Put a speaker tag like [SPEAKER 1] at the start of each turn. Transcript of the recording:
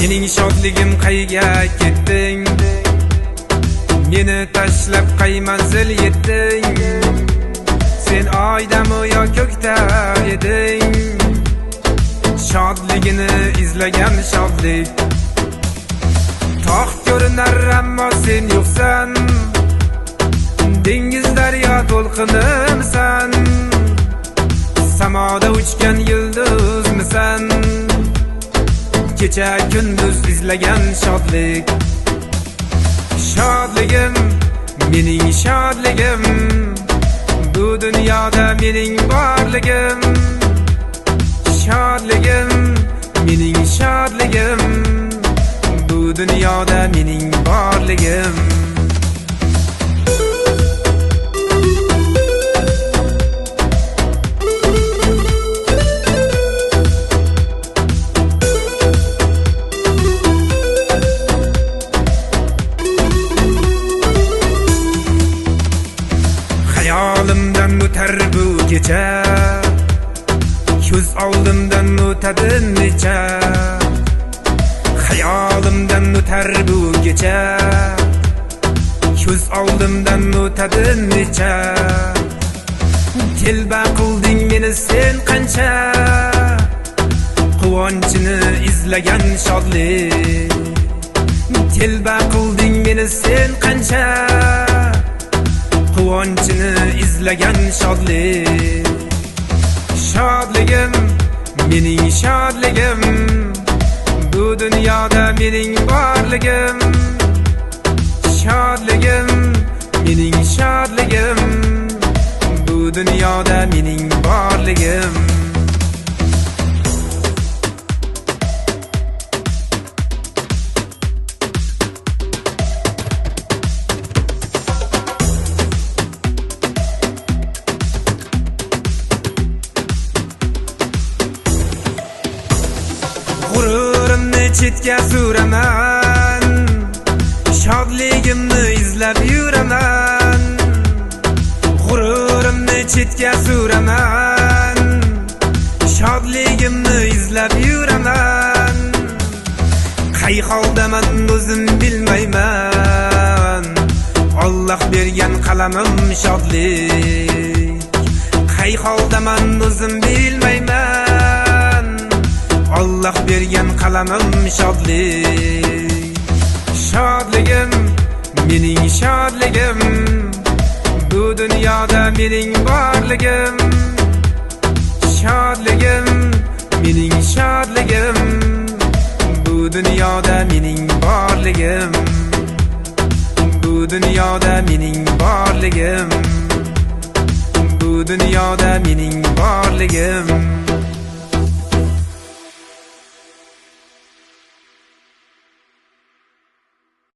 [SPEAKER 1] Mening shodligim qayga ketding? Meni tashlab qay manzil yetding? Sen oydami yo ko'kda eding? Shodligini izlagan shodlik tog' ko'rinar ammo sen yo'qsan. Dengiz daryo to'lqinimsan, samoda uchgan yulduzmisan. Kecha kunduz izlagan shodlik. Shodligim, mening shodligim, bu dunyoda mening borligim. Shodligim, mening shodligim, bu dunyoda mening borligim. Hayolimdan o'tar bu kecha, ko'z oldimdan o'tadi necha. Hayolimdan o'tar bu kecha, ko'z oldimdan o'tadi necha. Telba qilding meni sen qancha, quvonchini izlagan shodlik. Telba qilding meni sen qancha, quvonchini izlagan shodlik. Shodligim, mening shodligim, bu dunyoda mening borligim. Shodligim, mening shodligim, bu dunyoda mening borligim. G'ururimni chetga suraman, shodligimni izlab yuraman. G'ururimni chetga suraman, shodligimni izlab yuraman. Qay holdaman o'zim bilmayman, Alloh bergan qalamim shodlik. Qay holdaman o'zim bilmayman, Alloh bergan qalamim shodlik. Shodligim, mening shodligim, bu dunyoda mening borligim. Shodligim, mening shodligim, bu dunyoda mening borligim. Bu dunyoda mening borligim. Bu dunyoda mening borligim.